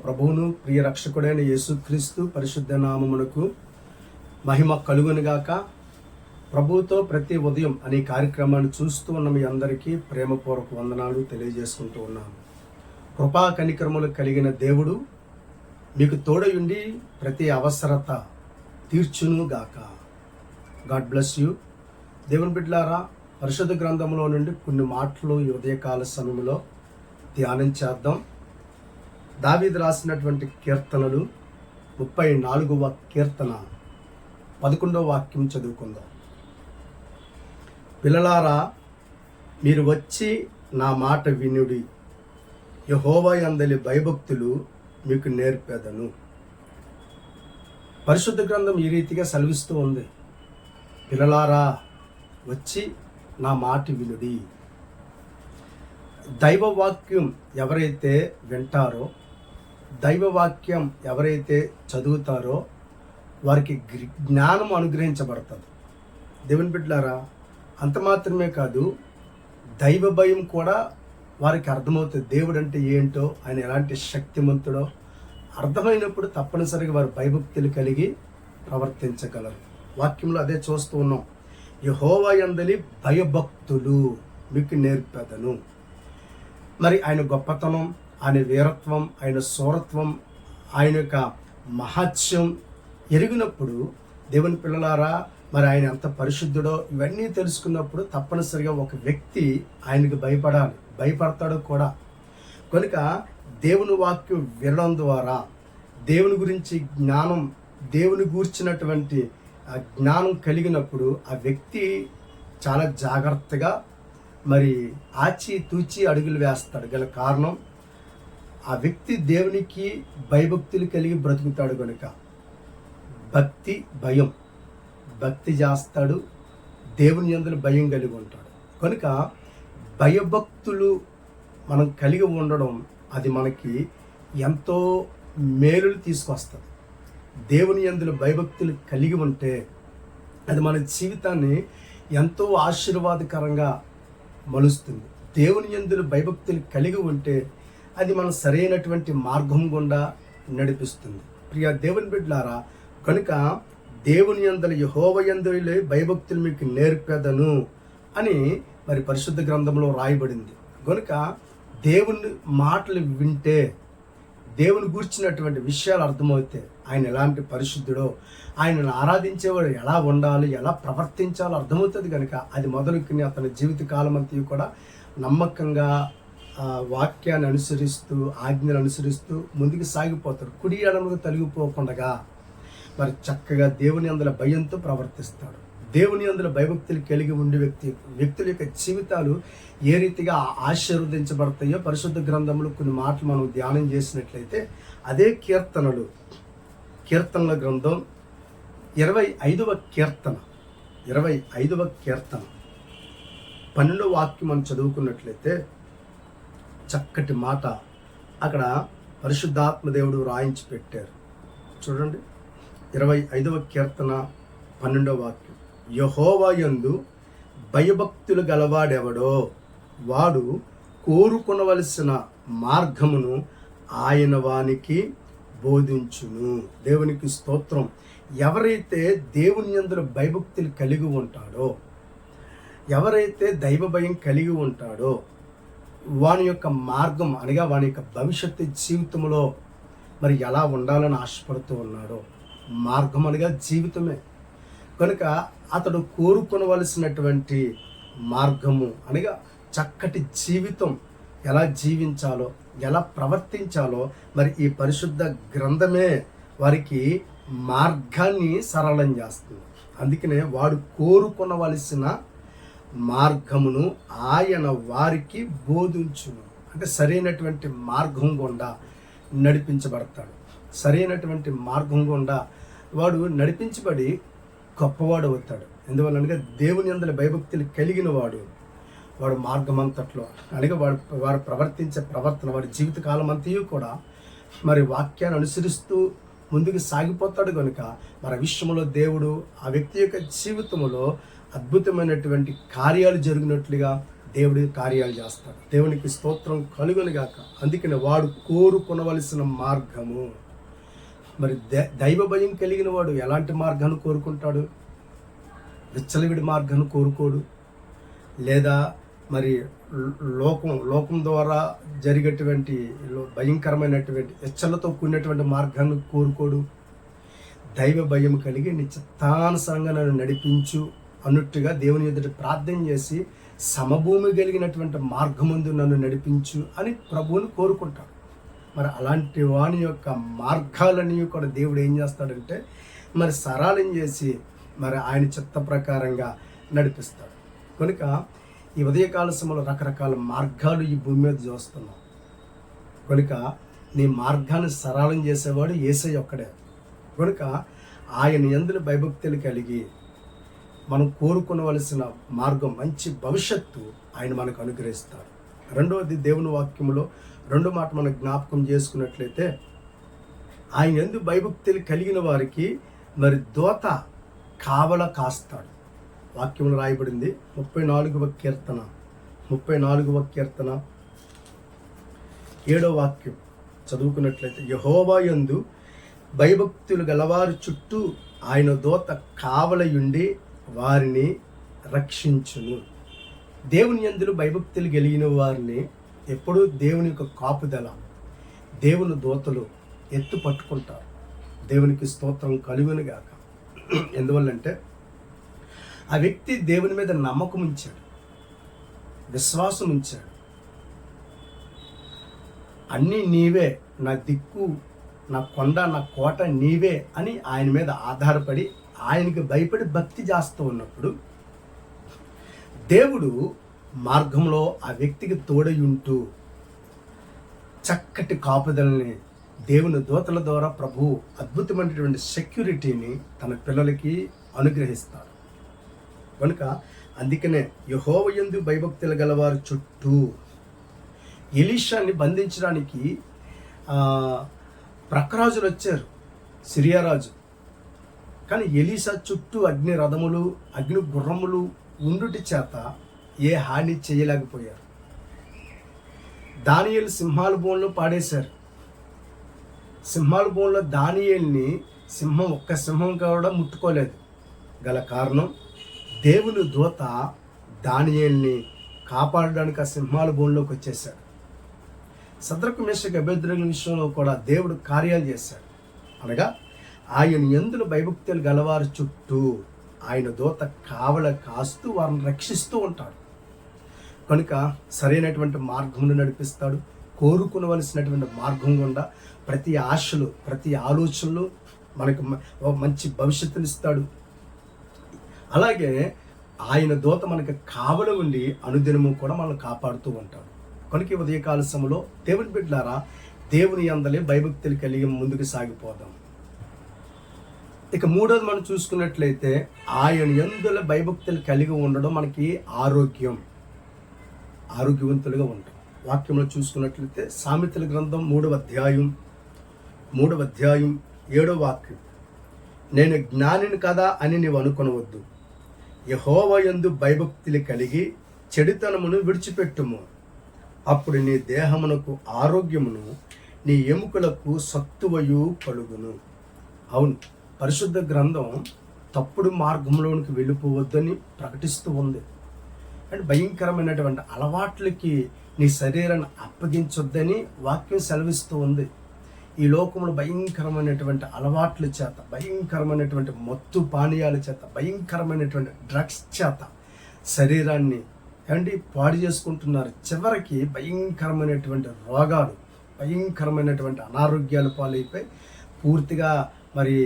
ప్రభువును ప్రియ రక్షకుడైన యేసుక్రీస్తు పరిశుద్ధ నామమునకు మహిమ కలుగునుగాక. ప్రభువుతో ప్రతి ఉదయం అనే కార్యక్రమాన్ని చూస్తూ ఉన్న మీ అందరికీ ప్రేమపూర్వక వందనాలు తెలియజేసుకుంటూ ఉన్నాను. కృపా కనికరములు కలిగిన దేవుడు మీకు తోడయుండి ప్రతి అవసరత తీర్చునుగాక. God bless you. దేవుని బిడ్డలారా, పరిశుద్ధ గ్రంథంలో నుండి కొన్ని మాటలు ఈ ఉదయకాల సమయంలో ధ్యానం చేద్దాం. దావీదు రాసినటువంటి కీర్తనలు 34వ కీర్తన 11వ వాక్యం చదువుకుందాం. పిల్లలారా, మీరు వచ్చి నా మాట వినుడి, యెహోవా యందలి భయభక్తులు మీకు నేర్పెదను. పరిశుద్ధ గ్రంథం ఈ రీతిగా సెలవిస్తూ ఉంది, పిల్లలారా వచ్చి నా మాట వినుడి. దైవవాక్యం ఎవరైతే వింటారో, దైవవాక్యం ఎవరైతే చదువుతారో వారికి జ్ఞానం అనుగ్రహించబడుతుంది. దేవుని బిడ్డలారా, అంత మాత్రమే కాదు, దైవ భయం కూడా వారికి అర్థమవుతుంది. దేవుడు అంటే ఏంటో, ఆయన ఎలాంటి శక్తిమంతుడో అర్థమైనప్పుడు తప్పనిసరిగా వారు భయభక్తులు కలిగి ప్రవర్తించగలరు. వాక్యంలో అదే చూస్తూ ఉన్నాం, యెహోవా యందలి భయభక్తులు మీకు నేర్పెదను. మరి ఆయన గొప్పతనం, ఆయన వీరత్వం, ఆయన శూరత్వం, ఆయన యొక్క మహత్యం ఎరిగినప్పుడు దేవుని పిల్లలారా, మరి ఆయన ఎంత పరిశుద్ధుడో ఇవన్నీ తెలుసుకున్నప్పుడు తప్పనిసరిగా ఒక వ్యక్తి ఆయనకు భయపడాలి, భయపడతాడు కూడా. కనుక దేవుని వాక్యం వినడం ద్వారా దేవుని గురించి జ్ఞానం, దేవుని గూర్చినటువంటి ఆ జ్ఞానం కలిగినప్పుడు ఆ వ్యక్తి చాలా జాగ్రత్తగా మరి ఆచి తూచి అడుగులు వేస్తాడు. గల కారణం ఆ వ్యక్తి దేవునికి భయభక్తులు కలిగి బ్రతుకుతాడు. కనుక భక్తి భయం, భక్తి చేస్తాడు, దేవుని యందు భయం కలిగి ఉంటాడు. కనుక భయభక్తులు మనం కలిగి ఉండడం అది మనకి ఎంతో మేలులు తీసుకొస్తుంది. దేవుని యందు భయభక్తులు కలిగి ఉంటే అది మన జీవితాన్ని ఎంతో ఆశీర్వాదకరంగా మలుస్తుంది. దేవుని యందు భయభక్తులు కలిగి ఉంటే అది మన సరైనటువంటి మార్గం గుండా నడిపిస్తుంది. ప్రియ దేవుని బిడ్డలారా, కనుక దేవుని యందు యెహోవా యందు భయభక్తులు మీకు నేర్పెదను అని మరి పరిశుద్ధ గ్రంథంలో రాయబడింది. కనుక దేవుని మాటలు వింటే, దేవుని గూర్చినటువంటి విషయాలు అర్థమవుతాయి. ఆయన ఎలాంటి పరిశుద్ధుడో, ఆయనను ఆరాధించేవాడు ఎలా ఉండాలి, ఎలా ప్రవర్తించాలో అర్థమవుతుంది. కనుక అది మొదలుకొని అతని జీవితకాలం అంతా కూడా నమ్మకంగా వాక్యాన్ని అనుసరిస్తూ, ఆజ్ఞలు అనుసరిస్తూ ముందుకు సాగిపోతాడు. కుడి ఎడమకు తొలగిపోకుండా మరి చక్కగా దేవుని యందు భయంతో ప్రవర్తిస్తాడు. దేవుని యందు భయభక్తులు కలిగి ఉండే వ్యక్తుల యొక్క జీవితాలు ఏ రీతిగా ఆశీర్వదించబడతాయో పరిశుద్ధ గ్రంథంలో కొన్ని మాటలు మనం ధ్యానం చేసినట్లయితే అదే కీర్తనల గ్రంథం 25వ కీర్తన 12వ వాక్యం మనం చదువుకున్నట్లయితే చక్కటి మాట అక్కడ పరిశుద్ధాత్మ దేవుడు రాయించి పెట్టారు. చూడండి, 25వ కీర్తన 12వ వాక్యం, యెహోవా యందు భయభక్తులు గలవాడెవడో వాడు కోరుకొనవలసిన మార్గమును ఆయన వానికి బోధించును. దేవునికి స్తోత్రం. ఎవరైతే దేవుని యందు భయభక్తులు కలిగి ఉంటాడో, ఎవరైతే దైవ భయం కలిగి ఉంటాడో వాని యొక్క మార్గం అనగా వాని యొక్క భవిష్యత్తు జీవితంలో మరి ఎలా ఉండాలని ఆశపడుతూ ఉన్నాడో, మార్గం అనగా జీవితమే. కనుక అతడు కోరుకొనవలసినటువంటి మార్గము అనగా చక్కటి జీవితం ఎలా జీవించాలో, ఎలా ప్రవర్తించాలో మరి ఈ పరిశుద్ధ గ్రంథమే వారికి మార్గాన్ని సరళం చేస్తుంది. అందుకనే వాడు కోరుకొనవలసిన మార్గమును ఆయన వారికి బోధించును. అంటే సరైనటువంటి మార్గం గుండా నడిపించబడతాడు. సరైనటువంటి మార్గం గుండా వాడు నడిపించబడి గొప్పవాడు అవుతాడు. ఎందువల్లనగా దేవుని యందు భయభక్తులు కలిగిన వాడు మార్గం అంతట్లో అనగా వాడు ప్రవర్తించే ప్రవర్తన, వాడి జీవితకాలం అంతయు కూడా మరి వాక్యాన్ని అనుసరిస్తూ ముందుకు సాగిపోతాడు. కనుక మరి విషయంలో దేవుడు ఆ వ్యక్తి యొక్క జీవితంలో అద్భుతమైనటువంటి కార్యాలు జరిగినట్లుగా దేవుడి కార్యాలు చేస్తాడు. దేవునికి స్తోత్రం కలుగునుగాక. అందుకని వాడు కోరుకొనవలసిన మార్గము, మరి దైవ భయం కలిగిన వాడు ఎలాంటి మార్గాన్ని కోరుకుంటాడు? విచ్చలవిడి మార్గాన్ని కోరుకోడు, లేదా మరి లోకం ద్వారా జరిగేటువంటి భయంకరమైనటువంటి హెచ్చలతో కూడినటువంటి మార్గాన్ని కోరుకోడు. దైవ భయం కలిగి నీ చిత్తానుసారంగా నన్ను నడిపించు అన్నట్టుగా దేవుని ఎదుట ప్రార్థన చేసి సమభూమి కలిగినటువంటి మార్గమందు నన్ను నడిపించు అని ప్రభువుని కోరుకుంటాడు. మరి అలాంటి వాని యొక్క మార్గాలని కూడా దేవుడు ఏం చేస్తాడంటే మరి సరళం చేసి మరి ఆయన చిత్త ప్రకారంగా నడిపిస్తాడు. కనుక ఈ ఉదయకాల సమయంలో రకరకాల మార్గాలు ఈ భూమి మీద చూస్తున్నాం. కనుక నీ మార్గాన్ని సరళం చేసేవాడు యేసయ్య ఒక్కడే. కనుక ఆయన యందు భయభక్తులు కలిగి మనం కోరుకోవలసిన మార్గం, మంచి భవిష్యత్తు ఆయన మనకు అనుగ్రహిస్తాడు. రెండవది, దేవుని వాక్యంలో రెండో మాట మనం జ్ఞాపకం చేసుకున్నట్లయితే, ఆయన యందు భయభక్తులు కలిగిన వారికి మరి దూత కావల కాస్తాడు. వాక్యంలో రాయబడింది 34వ కీర్తన 7వ వాక్యం చదువుకున్నట్లయితే, యెహోవా యందు భయభక్తులు గలవారి చుట్టూ ఆయన దూత కావలయుండి వారిని రక్షించును. దేవుని యందు భయభక్తులు కలిగిన వారిని ఎప్పుడూ దేవుని యొక్క కాపుదల, దేవుని దూతలు ఎత్తు పట్టుకుంటారు. దేవునికి స్తోత్రం కలుగునుగాక. ఎందువల్లంటే ఆ వ్యక్తి దేవుని మీద నమ్మకం ఉంచాడు, విశ్వాసం ఉంచాడు. అన్నీ నీవే, నా దిక్కు, నా కొండ, నా కోట నీవే అని ఆయన మీద ఆధారపడి ఆయనకి భయపడి భక్తి చేస్తూ ఉన్నప్పుడు దేవుడు మార్గంలో ఆ వ్యక్తికి తోడై ఉంటూ చక్కటి కాపుదలని దేవుని దూతల ద్వారా ప్రభువు అద్భుతమైనటువంటి సెక్యూరిటీని తన పిల్లలకి అనుగ్రహిస్తాడు. కనుక అందుకనే యెహోవా యందు భయభక్తులు గలవారి చుట్టూ, ఎలీషాని బంధించడానికి ప్రక్కరాజులు వచ్చారు, సిరియా రాజు. కానీ ఎలీషా చుట్టూ అగ్ని రథములు, అగ్ని గుర్రములు ఉండుటి చేత ఏ హాని చేయలేకపోయారు. దానియేలు సింహాల బోన్లో పాడేశారు. సింహాల బోన్లో దానియేలుని ఒక్క సింహం కూడా ముట్టుకోలేదు. గల కారణం, దేవుని దూత దానియేలుని కాపాడడానికి ఆ సింహాల బోన్లోకి వచ్చేసాడు. సద్రకు మేషకు అబేద్నెగోల విషయంలో కూడా దేవుడు కార్యాలు చేశాడు. అనగా ఆయన యందు భయభక్తులు గలవారి చుట్టూ ఆయన దూత కావల కాస్తూ వారిని రక్షిస్తూ ఉంటాడు. కనుక సరైనటువంటి మార్గమును నడిపిస్తాడు. కోరుకునవలసినటువంటి మార్గం గుండా ప్రతి ఆశలు, ప్రతి ఆలోచనలు మనకు మంచి భవిష్యత్తునిస్తాడు. అలాగే ఆయన దూత మనకి కావలి ఉండి అనుదినము కూడా మనల్ని కాపాడుతూ ఉంటాడు. కనుక ఉదయకాల సమయంలో దేవుని బిడ్డలారా, దేవుని యందలే భయభక్తులు కలిగి ముందుకు సాగిపోదాం. ఇక మూడోది మనం చూసుకున్నట్లయితే, ఆయన యందుల భయభక్తులు కలిగి ఉండడం మనకి ఆరోగ్యవంతులుగా ఉంటాం. వాక్యంలో చూసుకున్నట్లయితే సామెతల గ్రంథం 3వ అధ్యాయం 7వ వాక్యం, నేను జ్ఞానిని కదా అని నీవు అనుకొనవద్దు, యెహోవా యందు భయభక్తులు కలిగి చెడుతనమును విడిచిపెట్టుము, అప్పుడు నీ దేహమునకు ఆరోగ్యమును, నీ ఎముకలకు సత్తువయు కలుగును. అవును, పరిశుద్ధ గ్రంథం తప్పుడు మార్గంలోనికి వెళ్ళిపోవద్దని ప్రకటిస్తూ ఉంది. అంటే భయంకరమైనటువంటి అలవాట్లకి నీ శరీరాన్ని అప్పగించొద్దని వాక్యం సెలవిస్తూ ఉంది. ఈ లోకంలో భయంకరమైనటువంటి అలవాట్ల చేత, భయంకరమైనటువంటి మత్తు పానీయాల చేత, భయంకరమైనటువంటి డ్రగ్స్ చేత శరీరాన్ని పాడు చేసుకుంటున్నారు. చివరికి భయంకరమైనటువంటి రోగాలు, భయంకరమైనటువంటి అనారోగ్యాల పాలైపోయి పూర్తిగా మరి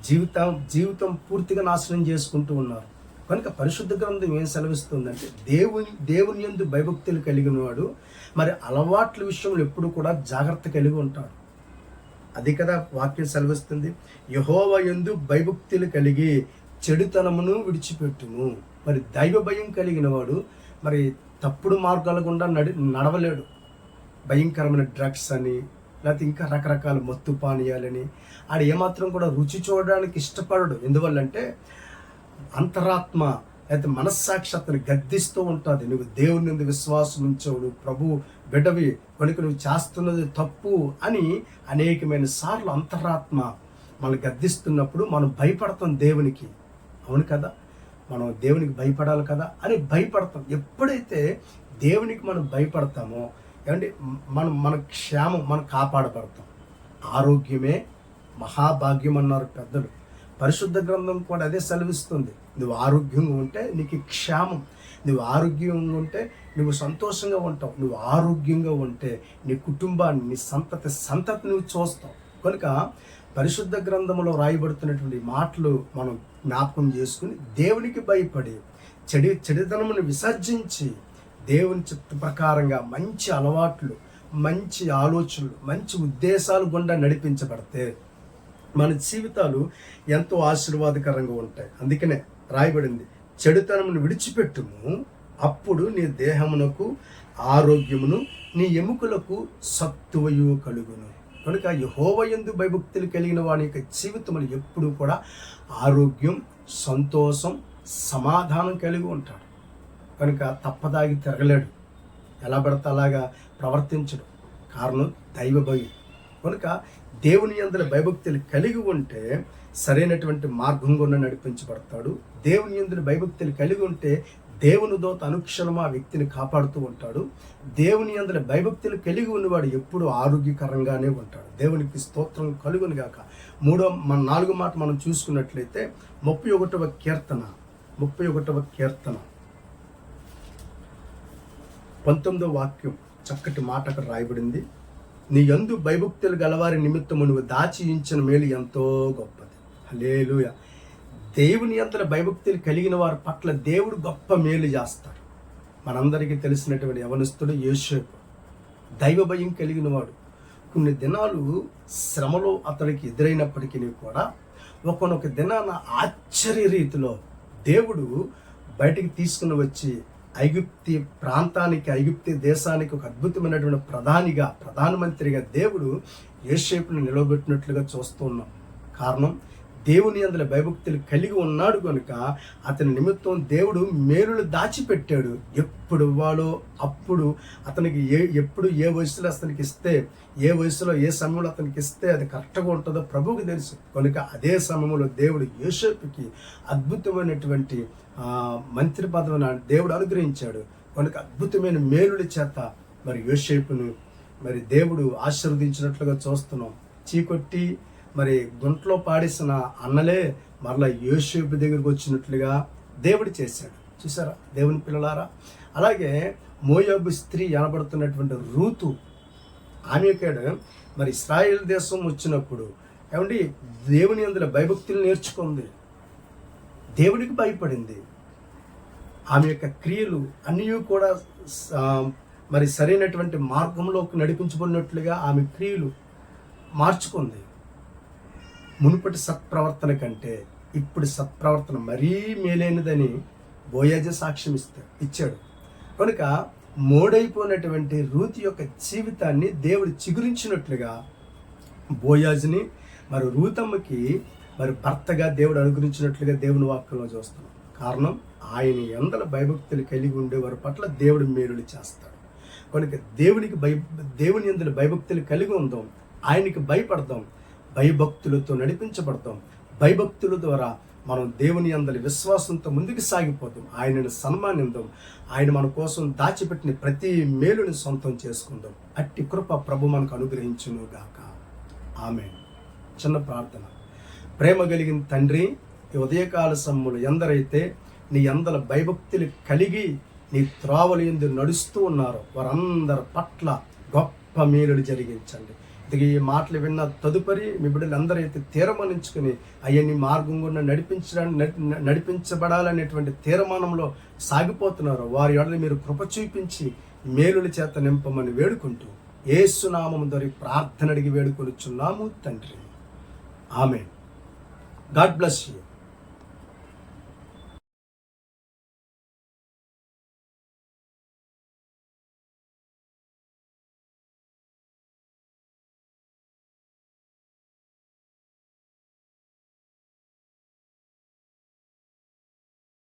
జీవితం పూర్తిగా నాశనం చేసుకుంటూ ఉన్నారు. కనుక పరిశుద్ధ గ్రంథం ఏం సెలవిస్తుందంటే, దేవుని యందు భయభక్తులు కలిగిన వాడు మరి అలవాట్ల విషయంలో ఎప్పుడు కూడా జాగ్రత్త కలిగి ఉంటాడు. అది కదా వాక్యం సెలవిస్తుంది, యెహోవా యందు భయభక్తులు కలిగి చెడుతనమును విడిచిపెట్టుము. మరి దైవ భయం కలిగిన వాడు మరి తప్పుడు మార్గాల గుండా నడవలేడు. భయంకరమైన డ్రగ్స్ అని, లేకపోతే ఇంకా రకరకాల మత్తు పానీయాలని ఆడు ఏమాత్రం కూడా రుచి చూడడానికి ఇష్టపడడు. ఎందువల్లంటే అంతరాత్మ అయితే మనస్సాక్షి అతను గద్దిస్తూ ఉంటుంది. నువ్వు దేవుని నుండి విశ్వాసం ఉంచావు, నువ్వు ప్రభు బిడ్డవి కనుక నువ్వు చేస్తున్నది తప్పు అని అనేకమైన సార్లు అంతరాత్మ మనం గద్దిస్తున్నప్పుడు మనం భయపడతాం దేవునికి. అవును కదా, మనం దేవునికి భయపడాలి కదా అని భయపడతాం. ఎప్పుడైతే దేవునికి మనం భయపడతామో ఏమంటే మన క్షేమం మనం కాపాడబడతాం. ఆరోగ్యమే మహాభాగ్యం అన్నారు పెద్దలు. పరిశుద్ధ గ్రంథం కూడా అదే సెలవిస్తుంది. నువ్వు ఆరోగ్యంగా ఉంటే నీకు క్షేమం, నువ్వు ఆరోగ్యంగా ఉంటే నువ్వు సంతోషంగా ఉంటావు, నువ్వు ఆరోగ్యంగా ఉంటే నీ కుటుంబాన్ని, నీ సంతతి నువ్వు చూస్తావు. కనుక పరిశుద్ధ గ్రంథంలో రాయబడుతున్నటువంటి మాటలు మనం జ్ఞాపకం చేసుకుని దేవునికి భయపడి చెడుతనమును విసర్జించి దేవుని చిత్త ప్రకారంగా మంచి అలవాట్లు, మంచి ఆలోచనలు, మంచి ఉద్దేశాలు గుండా నడిపించబడితే మన జీవితాలు ఎంతో ఆశీర్వాదకరంగా ఉంటాయి. అందుకనే రాయబడింది, చెడుతనమును విడిచిపెట్టుము, అప్పుడు నీ దేహమునకు ఆరోగ్యమును, నీ ఎముకలకు సత్తువయు కలుగును. కనుక యెహోవాయందు భయభక్తులు కలిగిన వాని యొక్క జీవితంలో ఎప్పుడూ కూడా ఆరోగ్యం, సంతోషం, సమాధానం కలిగి ఉంటాడు. కనుక తప్పదాగి తిరగలేడు, ఎలా పడితే అలాగా ప్రవర్తించడు. కారణం దైవ భయం. కనుక దేవుని యందు భయభక్తులు కలిగి ఉంటే సరైనటువంటి మార్గం గుండా నడిపించబడతాడు. దేవుని యందు భయభక్తులు కలిగి ఉంటే దేవుని దూత అనుక్షణం ఆ వ్యక్తిని కాపాడుతూ ఉంటాడు. దేవుని యందు భయభక్తులు కలిగి ఉన్నవాడు ఎప్పుడు ఆరోగ్యకరంగానే ఉంటాడు. దేవునికి స్తోత్రం కలుగును గాక. 4వ మాట మనం చూసుకున్నట్లయితే 31వ కీర్తన 19వ వాక్యం చక్కటి మాట అక్కడ రాయబడింది. నీ యందు భయభక్తులు గలవారి నిమిత్తము నువ్వు దాచి ఉంచిన మేలు ఎంతో గొప్పది. హల్లెలూయా. దేవుని యందు భయభక్తులు కలిగిన వారి పట్ల దేవుడు గొప్ప మేలు చేస్తాడు. మనందరికీ తెలిసినటువంటి యవనస్తుడు యోసేపు దైవ భయం కలిగిన వాడు. కొన్ని దినాలు శ్రమలో అతడికి ఎదురైనప్పటికీ కూడా ఒకనొక దినాన ఆశ్చర్య రీతిలో దేవుడు బయటికి తీసుకుని వచ్చి ఐగుప్తి దేశానికి ఒక అద్భుతమైనటువంటి ప్రధానమంత్రిగా దేవుడు యోసేపును నిలవబెట్టినట్లుగా చూస్తూ ఉన్నాం. కారణం దేవుని యందు భయభక్తులు కలిగి ఉన్నాడు కనుక అతని నిమిత్తం దేవుడు మేలులు దాచిపెట్టాడు. ఎప్పుడు ఇవ్వాలో అప్పుడు అతనికి ఎప్పుడు ఏ వయసులో అతనికి ఇస్తే, ఏ వయసులో ఏ సమయంలో అతనికి ఇస్తే అది కరెక్ట్గా ఉంటుందో ప్రభువుకి తెలుసు. కనుక అదే సమయంలో దేవుడు యోసేపుకి అద్భుతమైనటువంటి మంత్రి పదవిని దేవుడు అనుగ్రహించాడు. కనుక అద్భుతమైన మేలుల చేత మరి యోసేపును మరి దేవుడు ఆశీర్వదించినట్లుగా చూస్తున్నాం. చీకొట్టి మరి గుంట్లో పాడేసిన అన్నలే మరలా యోసేపు దగ్గరికి వచ్చినట్లుగా దేవుడు చేశాడు. చూసారా దేవుని పిల్లలారా. అలాగే మోయాబు స్త్రీ అనబడుతున్నటువంటి రూతు, ఆమె మరి ఇశ్రాయేల్ దేశం వచ్చినప్పుడు ఏమండి దేవుని యందు భయభక్తులు నేర్చుకుంది, దేవుడికి భయపడింది. ఆమె యొక్క క్రియలు అన్నీ కూడా మరి సరైనటువంటి మార్గంలోకి నడిపించబడినట్లుగా ఆమె క్రియలు మార్చుకుంది. మునుపటి సత్ప్రవర్తన కంటే ఇప్పుడు సత్ప్రవర్తన మరీ మేలైనదని బోయాజు సాక్ష్యం ఇచ్చాడు. కనుక మోడైపోయినటువంటి రూతు యొక్క జీవితాన్ని దేవుడు చిగురించినట్లుగా బోయాజుని మరి రూతమ్మకి మరి భర్తగా దేవుడు అనుగ్రహించినట్లుగా దేవుని వాక్యంలో చూస్తున్నాం. కారణం ఆయన యందు భయభక్తులు కలిగి ఉండే వారి పట్ల దేవుడు మేలులు చేస్తాడు. కనుక దేవుని యందు భయభక్తులు కలిగి ఉందాం, ఆయనకి భయపడదాం, భయభక్తులతో నడిపించబడతాం. భయభక్తుల ద్వారా మనం దేవుని యందు విశ్వాసంతో ముందుకు సాగిపోతాం, ఆయనను సన్మానిద్దాం, ఆయన మన కోసం దాచిపెట్టిన ప్రతి మేలుని సొంతం చేసుకుందాం. అట్టి కృప ప్రభు మనకు అనుగ్రహించును గాక. ఆమేన్. చిన్న ప్రార్థన. ప్రేమ కలిగిన తండ్రి, ఈ ఉదయకాల సమయంలో ఎందరైతే నీ యందు భయభక్తులు కలిగి నీ త్రోవల యందు నడుస్తూ ఉన్నారో వారందరి పట్ల గొప్ప మేలులు జరిగించండి. ఇది ఈ మాటలు విన్న తదుపరి మీ బిడ్డలు అందరైతే తీర్మానించుకుని అయ్యని మార్గం గుండా నడిపించబడాలనేటువంటి తీర్మానంలో సాగిపోతున్నారో వారి ఎడల మీరు కృప చూపించి మేలుల చేత నింపమని వేడుకుంటూ యేసు నామము ద్వారా ప్రార్థన అడిగి వేడుకొనుచున్నాము తండ్రి. ఆమేన్. God bless you.